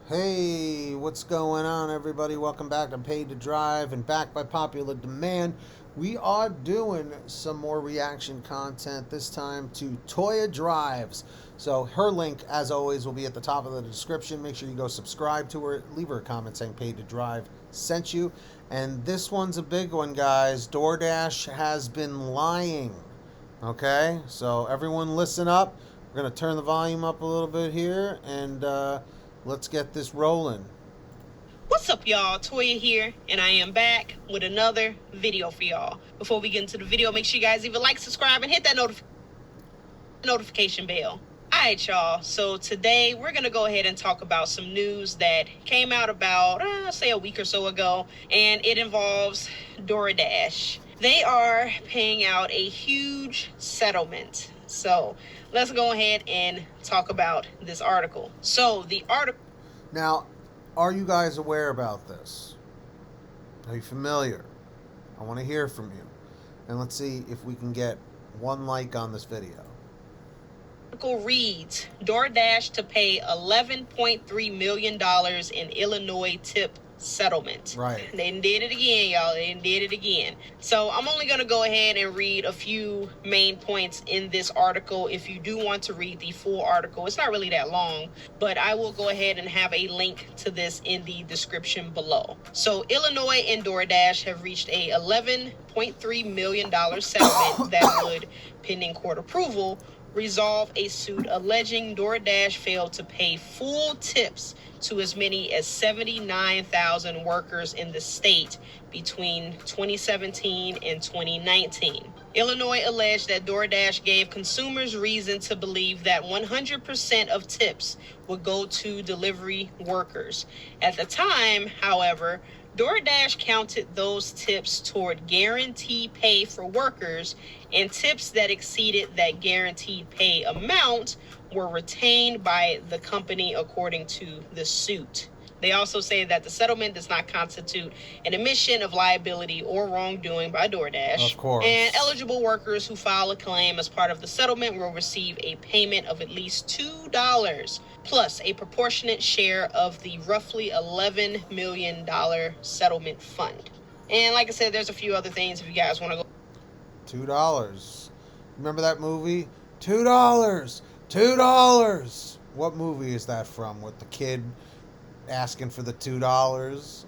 Hey, what's going on, everybody? Welcome back to Paid to Drive, and back by popular demand, we are doing some more reaction content, this time to Toya Drives. So, her link, as always, will be at the top of the description. Make sure you go subscribe to her, leave her a comment saying Paid to Drive sent you. And this one's a big one, guys. DoorDash has been lying. Okay, so everyone listen up. We're going to turn the volume up a little bit here, and let's get this rolling. What's up, y'all? Toya here, and I am back with another video for y'all. Before we get into the video, make sure you guys either like, subscribe, and hit that notification bell. Alright, y'all, so today we're going to go ahead and talk about some news that came out about, say, a week or so ago, and it involves DoorDash. They are paying out a huge settlement. So let's go ahead and talk about this article. So the article... Now, are you guys aware about this? Are you familiar? I want to hear from you. And let's see if we can get one like on this video. Article reads, DoorDash to pay $11.3 million in Illinois tip settlement. Right. They did it again, y'all. They did it again. So I'm only going to go ahead and read a few main points in this article. If you do want to read the full article, it's not really that long, but I will go ahead and have a link to this in the description below. So Illinois and DoorDash have reached a $11.3 million settlement that would, pending court approval, resolve a suit alleging DoorDash failed to pay full tips to as many as 79,000 workers in the state between 2017 and 2019. Illinois alleged that DoorDash gave consumers reason to believe that 100% of tips would go to delivery workers. At the time, however, DoorDash counted those tips toward guaranteed pay for workers, and tips that exceeded that guaranteed pay amount were retained by the company, according to the suit. They also say that the settlement does not constitute an admission of liability or wrongdoing by DoorDash. Of course. And eligible workers who file a claim as part of the settlement will receive a payment of at least $2 plus a proportionate share of the roughly $11 million settlement fund. And like I said, there's a few other things if you guys want to go. $2. Remember that movie? $2. $2. What movie is that from? With the kid asking for the $2?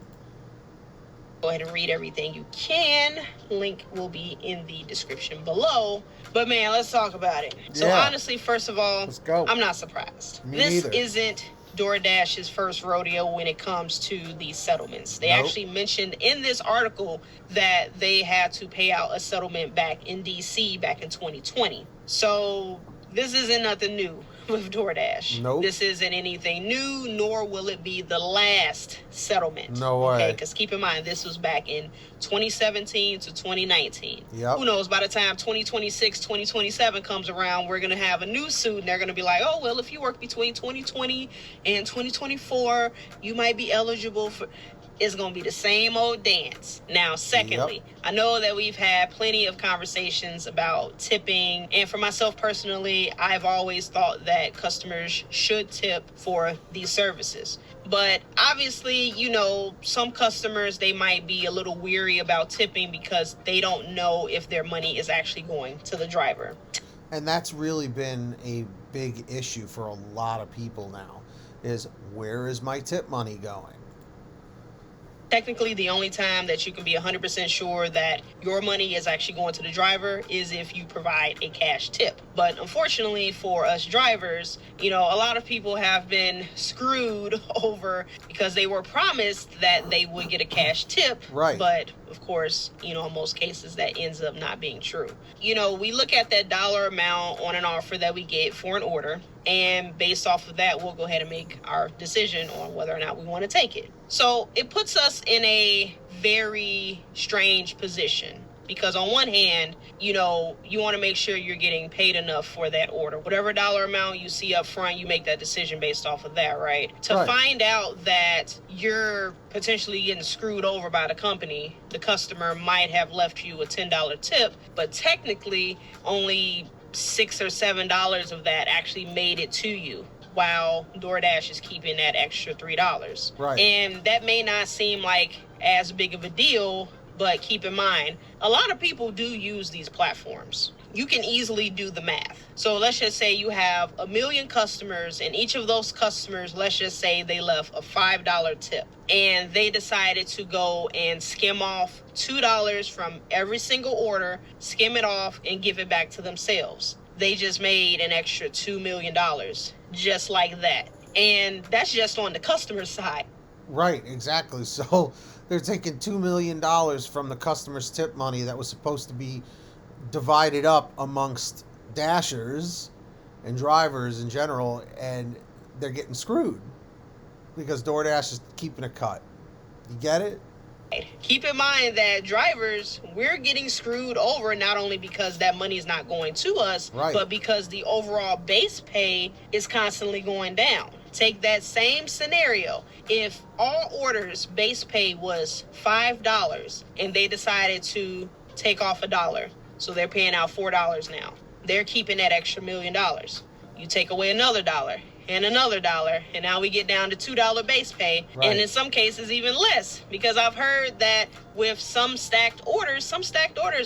Go ahead and read everything you can. Link will be in the description below. But man, let's talk about it. So honestly, first of all, let's go. I'm not surprised. Me this neither. Isn't DoorDash's first rodeo when it comes to these settlements. They actually mentioned in this article that they had to pay out a settlement back in DC back in 2020. So this isn't nothing new with DoorDash. Nope. This isn't anything new, nor will it be the last settlement. No way. Okay, because keep in mind, this was back in 2017 to 2019. Yep. Who knows, by the time 2026, 2027 comes around, we're going to have a new suit, and they're going to be like, oh, well, if you work between 2020 and 2024, you might be eligible for... It's going to be the same old dance. Now, secondly, I know that we've had plenty of conversations about tipping. And for myself personally, I've always thought that customers should tip for these services. But obviously, you know, some customers, they might be a little weary about tipping because they don't know if their money is actually going to the driver. And that's really been a big issue for a lot of people now, is where is my tip money going? Technically, the only time that you can be 100% sure that your money is actually going to the driver is if you provide a cash tip. But unfortunately for us drivers, you know, a lot of people have been screwed over because they were promised that they would get a cash tip. Right. But of course, you know, in most cases that ends up not being true. You know, we look at that dollar amount on an offer that we get for an order, and based off of that, we'll go ahead and make our decision on whether or not we want to take it. So it puts us in a very strange position because on one hand, you know, you want to make sure you're getting paid enough for that order. Whatever dollar amount you see up front, you make that decision based off of that, right? To find out that you're potentially getting screwed over by the company, the customer might have left you a $10 tip, but technically only $6 or $7 of that actually made it to you. while DoorDash is keeping that extra $3. Right. And that may not seem like as big of a deal, but keep in mind, a lot of people do use these platforms. You can easily do the math. So let's just say you have 1 million customers, and each of those customers, let's just say they left a $5 tip, and they decided to go and skim off $2 from every single order, skim it off, and give it back to themselves. They just made an extra $2 million, just like that. And that's just on the customer side. Right, exactly. So they're taking $2 million from the customer's tip money that was supposed to be divided up amongst dashers and drivers in general, and they're getting screwed because DoorDash is keeping a cut. You get it? Keep in mind that drivers, we're getting screwed over not only because that money is not going to us, right, but because the overall base pay is constantly going down. Take that same scenario. If all orders base pay was $5 and they decided to take off $1, so they're paying out $4 now. They're keeping that extra $1 million. You take away another $1 and another $1, and now we get down to $2 base pay, right, and in some cases even less, because I've heard that with some stacked orders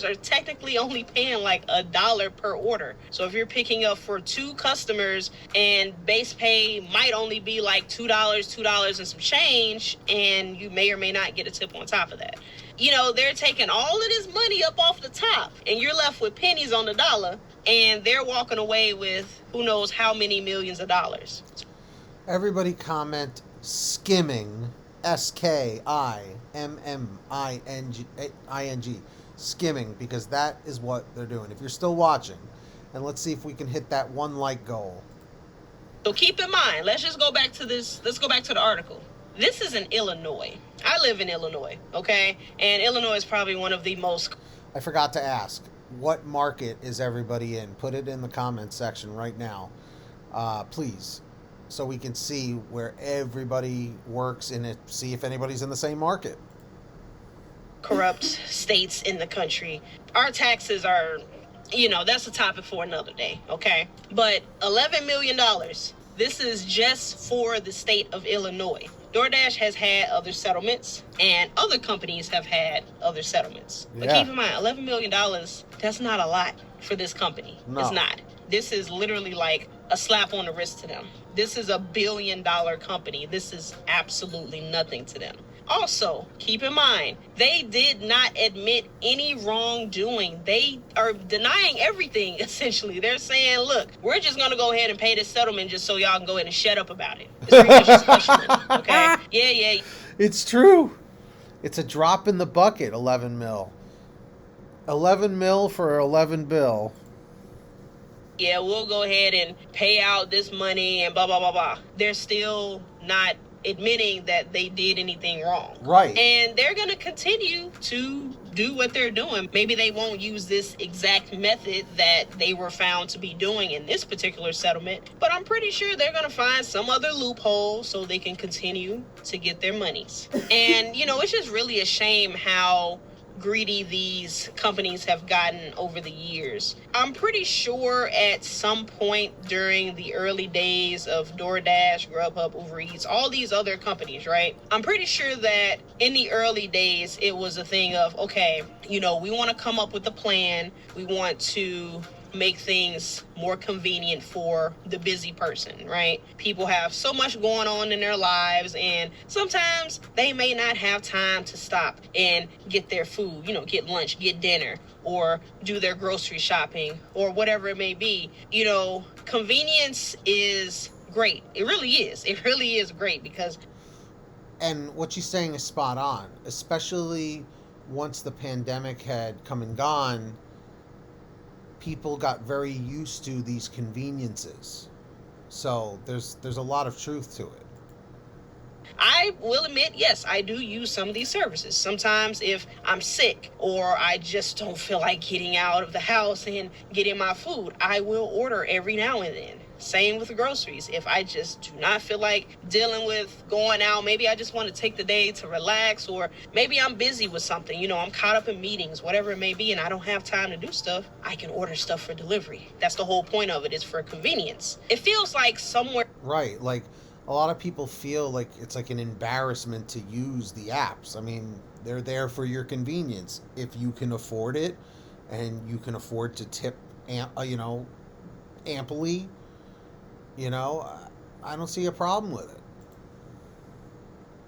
are technically only paying like $1 per order. So if you're picking up for 2 customers and base pay might only be like $2 and some change, and you may or may not get a tip on top of that. You know, they're taking all of this money up off the top, and you're left with pennies on the dollar, and they're walking away with who knows how many millions of dollars. Everybody comment skimming, skimming, skimming, because that is what they're doing. If you're still watching, and let's see if we can hit that 1 like goal. So keep in mind, let's go back to the article. This is in Illinois. I live in Illinois, okay? And Illinois is probably one of the most... I forgot to ask, what market is everybody in? Put it in the comments section right now, please, so we can see where everybody works in it, see if anybody's in the same market. Corrupt states in the country. Our taxes are, that's a topic for another day, okay? But $11 million, this is just for the state of Illinois. DoorDash has had other settlements, and other companies have had other settlements. But keep in mind, $11 million, that's not a lot for this company. No. It's not. This is literally like a slap on the wrist to them. This is $1 billion company. This is absolutely nothing to them. Also, keep in mind, they did not admit any wrongdoing. They are denying everything, essentially. They're saying, look, we're just going to go ahead and pay this settlement just so y'all can go ahead and shut up about it. It's pretty much just hush money, okay? Yeah. It's true. It's a drop in the bucket, 11 mil. 11 mil for 11 bill. Yeah, we'll go ahead and pay out this money and blah, blah, blah, blah. They're still not admitting that they did anything wrong. Right. And they're going to continue to do what they're doing. Maybe they won't use this exact method that they were found to be doing in this particular settlement, but I'm pretty sure they're going to find some other loophole so they can continue to get their monies. And, it's just really a shame how greedy these companies have gotten over the years. I'm pretty sure at some point during the early days of DoorDash, GrubHub, Uber Eats, all these other companies, right? I'm pretty sure that in the early days, it was a thing of, okay, we want to come up with a plan. We want to make things more convenient for the busy person, right? People have so much going on in their lives, and sometimes they may not have time to stop and get their food, get lunch, get dinner, or do their grocery shopping, or whatever it may be. Convenience is great. It really is. It really is great because... And what you're saying is spot on, especially once the pandemic had come and gone. People got very used to these conveniences. So there's a lot of truth to it. I will admit, yes, I do use some of these services. Sometimes if I'm sick or I just don't feel like getting out of the house and getting my food, I will order every now and then. same with groceries. If I just do not feel like dealing with going out, maybe I just want to take the day to relax, or maybe I'm busy with something, I'm caught up in meetings, whatever it may be, and I don't have time to do stuff, I can order stuff for delivery. That's the whole point of it, is for convenience. It feels like somewhere... Right, like a lot of people feel like it's like an embarrassment to use the apps. I mean, they're there for your convenience. If you can afford it and you can afford to tip, amply, I don't see a problem with it.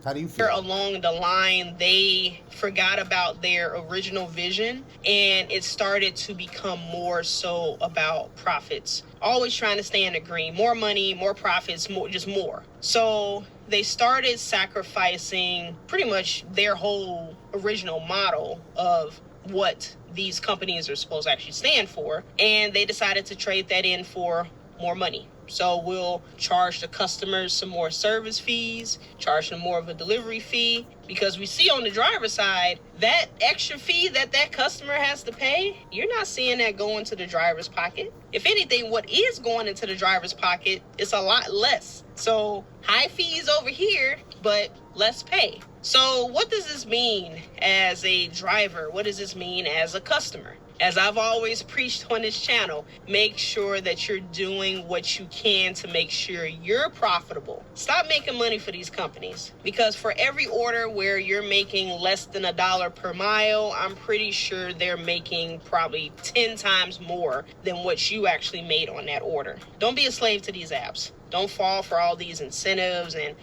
How do you feel? Along the line, they forgot about their original vision, and it started to become more so about profits. Always trying to stay in the green. More money, more profits, more. So they started sacrificing pretty much their whole original model of what these companies are supposed to actually stand for, and they decided to trade that in for more money. So we'll charge the customers some more service fees, charge them more of a delivery fee, because we see on the driver's side, that extra fee that customer has to pay, you're not seeing that go into the driver's pocket. If anything, what is going into the driver's pocket is a lot less. So high fees over here, but less pay. So what does this mean as a driver? What does this mean as a customer? As I've always preached on this channel, make sure that you're doing what you can to make sure you're profitable. Stop making money for these companies, because for every order where you're making less than $1 per mile, I'm pretty sure they're making probably 10 times more than what you actually made on that order. Don't be a slave to these apps. Don't fall for all these incentives and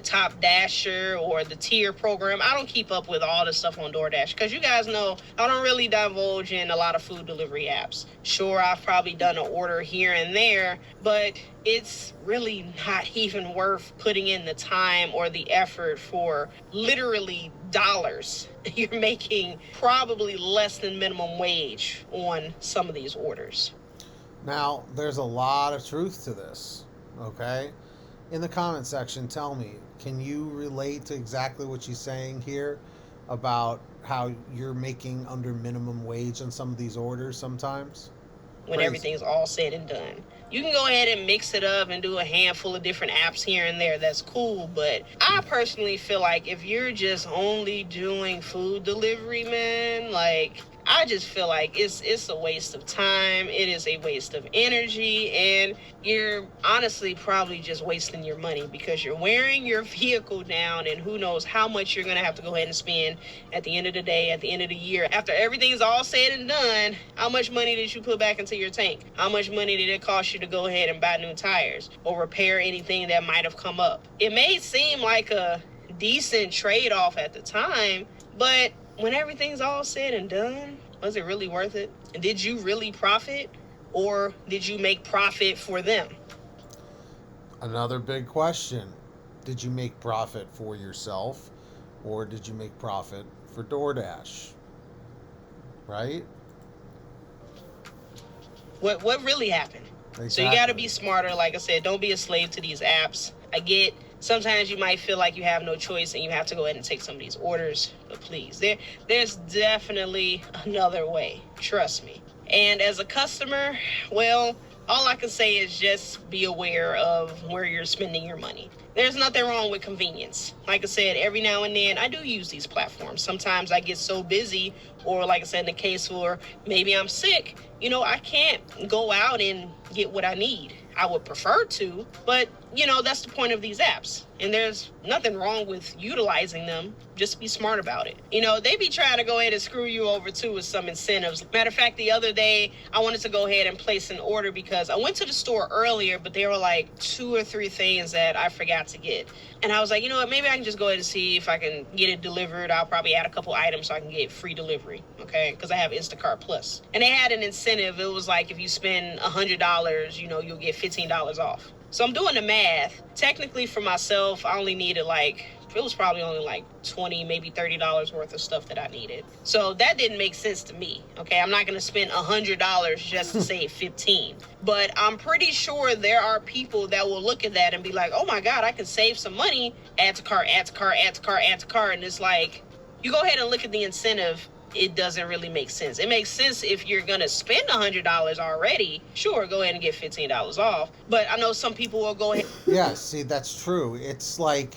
Top Dasher or the tier program. I don't keep up with all the stuff on DoorDash, because you guys know I don't really divulge in a lot of food delivery apps. Sure, I've probably done an order here and there, but it's really not even worth putting in the time or the effort for literally dollars. You're making probably less than minimum wage on some of these orders. Now, there's a lot of truth to this. Okay, in the comment section, tell me, can you relate to exactly what she's saying here about how you're making under minimum wage on some of these orders sometimes? When everything's all said and done, you can go ahead and mix it up and do a handful of different apps here and there. That's cool. But I personally feel like if you're just only doing food delivery, man, I just feel like it's a waste of time. It is a waste of energy, and you're honestly probably just wasting your money, because you're wearing your vehicle down, and who knows how much you're going to have to go ahead and spend at the end of the day, at the end of the year. After everything's all said and done, how much money did you put back into your tank? How much money did it cost you to go ahead and buy new tires or repair anything that might have come up? It may seem like a decent trade-off at the time, but when everything's all said and done, was it really worth it? And did you really profit, or did you make profit for them? Another big question. Did you make profit for yourself, or did you make profit for DoorDash? Right? What really happened? Exactly. So you got to be smarter. Like I said, don't be a slave to these apps. I get sometimes you might feel like you have no choice and you have to go ahead and take some of these orders, but please, there's definitely another way. Trust me. And as a customer, well, all I can say is just be aware of where you're spending your money. There's nothing wrong with convenience. Like I said, every now and then I do use these platforms. Sometimes I get so busy, or like I said, in the case where maybe I'm sick, I can't go out and get what I need. I would prefer to, but that's the point of these apps. And there's nothing wrong with utilizing them. Just be smart about it. They be trying to go ahead and screw you over too with some incentives. Matter of fact, the other day I wanted to go ahead and place an order because I went to the store earlier, but there were like 2 or 3 things that I forgot to get. And I was like, maybe I can just go ahead and see if I can get it delivered. I'll probably add a couple items so I can get free delivery, okay? Because I have Instacart Plus. And they had an incentive. It was like if you spend $100, you'll get $15 off. So I'm doing the math. Technically for myself, I only needed it was probably only like $20, maybe $30 worth of stuff that I needed. So that didn't make sense to me, okay? I'm not going to spend $100 just to save $15. But I'm pretty sure there are people that will look at that and be like, oh my God, I can save some money. Add to cart, add to cart, add to cart, add to cart. And it's like, you go ahead and look at the incentive it doesn't really make sense. It makes sense if you're gonna spend $100 already. Sure, go ahead and get $15 off. But I know some people will go ahead. Yeah, see, that's true. It's like,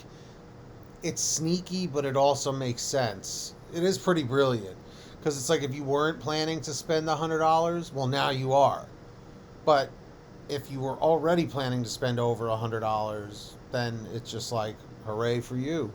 it's sneaky, but it also makes sense. It is pretty brilliant. Because it's like, if you weren't planning to spend the $100, well, now you are. But if you were already planning to spend over $100, then it's just like, hooray for you.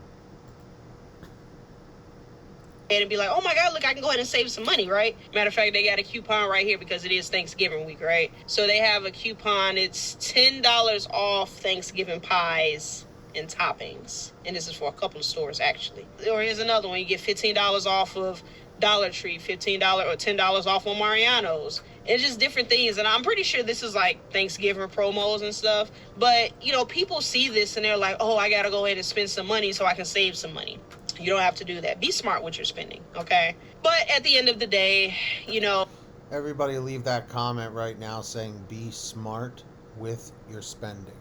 And be like, oh my God, look, I can go ahead and save some money, right? Matter of fact, they got a coupon right here because it is Thanksgiving week, right? So they have a coupon. It's $10 off Thanksgiving pies and toppings. And this is for a couple of stores, actually. Or here's another one. You get $15 off of Dollar Tree, $15 or $10 off on Mariano's. It's just different things. And I'm pretty sure this is like Thanksgiving promos and stuff. But, you know, people see this and they're like, oh, I got to go ahead and spend some money so I can save some money. You don't have to do that. Be smart with your spending, okay? But at the end of the day, you know... Everybody leave that comment right now saying be smart with your spending.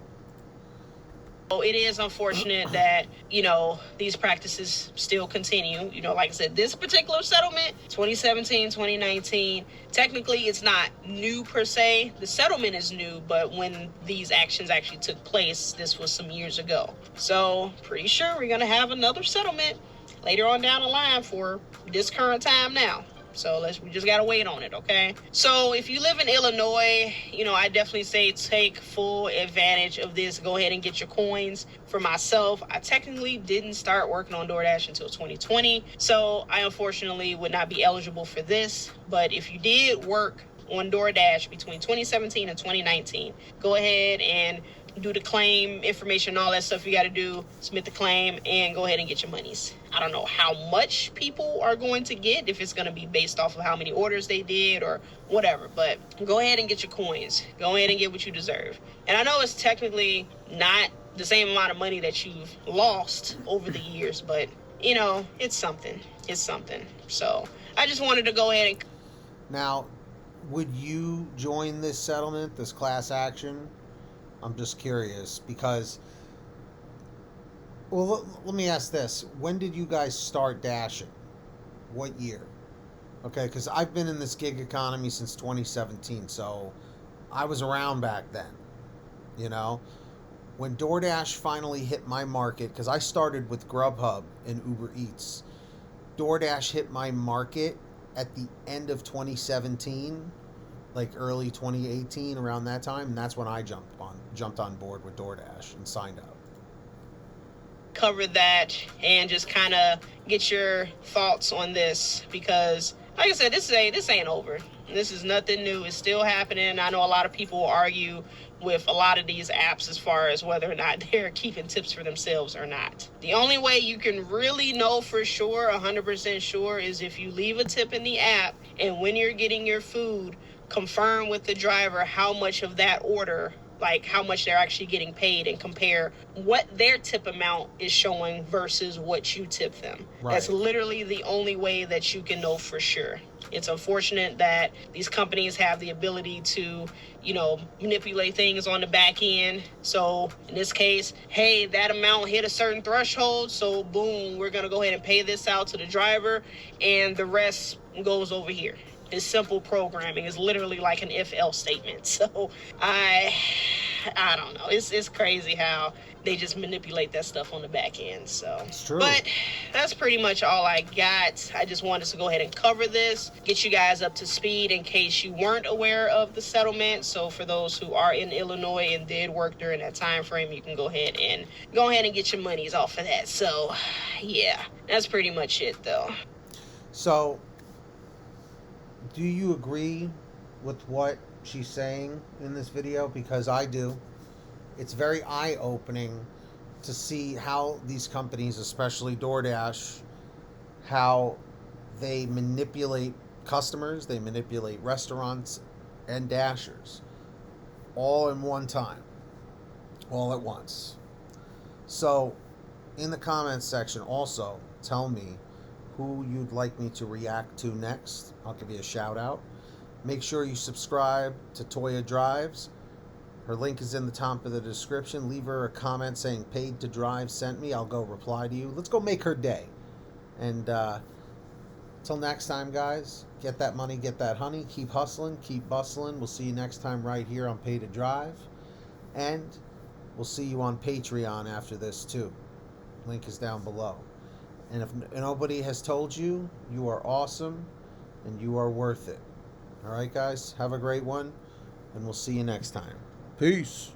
It is unfortunate that, you know, these practices still continue. You know, like I said, this particular settlement, 2017, 2019, technically it's not new per se. The settlement is new, but when these actions actually took place, this was some years ago. So pretty sure we're going to have another settlement later on down the line for this current time now. So we just got to wait on it, okay? So if you live in Illinois, you know, I definitely say take full advantage of this. Go ahead and get your coins. For myself, I technically didn't start working on DoorDash until 2020. So I unfortunately would not be eligible for this. But if you did work on DoorDash between 2017 and 2019, go ahead and do the claim information, all that stuff you got to do, submit the claim, and go ahead and get your monies. I don't know how much people are going to get, if it's going to be based off of how many orders they did or whatever, but go ahead and get your coins. Go ahead and get what you deserve. And I know it's technically not the same amount of money that you've lost over the years, but, you know, it's something. It's something. So I just wanted to go ahead and... Now, would you join this settlement, this class action? I'm just curious because, well, let me ask this. When did you guys start dashing? What year? Okay, because I've been in this gig economy since 2017, so I was around back then, you know? When DoorDash finally hit my market, because I started with GrubHub and UberEATS, DoorDash hit my market at the end of 2017, like early 2018, around that time, and that's when I jumped on board with DoorDash and signed up. Cover that and just kind of get your thoughts on this, because like I said, this ain't over. This is nothing new. It's still happening. I know a lot of people will argue with a lot of these apps as far as whether or not they're keeping tips for themselves or not. The only way you can really know for sure, 100% sure, is if you leave a tip in the app, and when you're getting your food, confirm with the driver how much of that order, like how much they're actually getting paid, and compare what their tip amount is showing versus what you tip them. Right. That's literally the only way that you can know for sure. It's unfortunate that these companies have the ability to, you know, manipulate things on the back end. So in this case, hey, that amount hit a certain threshold, so boom, we're going to go ahead and pay this out to the driver, and the rest goes over here. It's simple programming. It's literally like an if-else statement. So I don't know. It's crazy how they just manipulate that stuff on the back end. So it's true. But that's pretty much all I got. I just wanted to go ahead and cover this, get you guys up to speed in case you weren't aware of the settlement. So for those who are in Illinois and did work during that time frame, you can go ahead and get your monies off of that. So yeah, that's pretty much it though. So do you agree with what she's saying in this video? Because I do. It's very eye-opening to see how these companies, especially DoorDash, how they manipulate customers, they manipulate restaurants and dashers all in one time, all at once. So in the comments section also, tell me who you'd like me to react to next. I'll give you a shout out. Make sure you subscribe to Toya Drives. Her link is in the top of the description. Leave her a comment saying paid to drive sent me. I'll go reply to you. Let's go make her day. And Till next time, guys, get that money, get that honey, keep hustling, keep bustling. We'll see you next time right here on Pay to Drive. And we'll see you on Patreon after this, too. Link is down below. And if nobody has told you, you are awesome and you are worth it. All right, guys, have a great one, and we'll see you next time. Peace.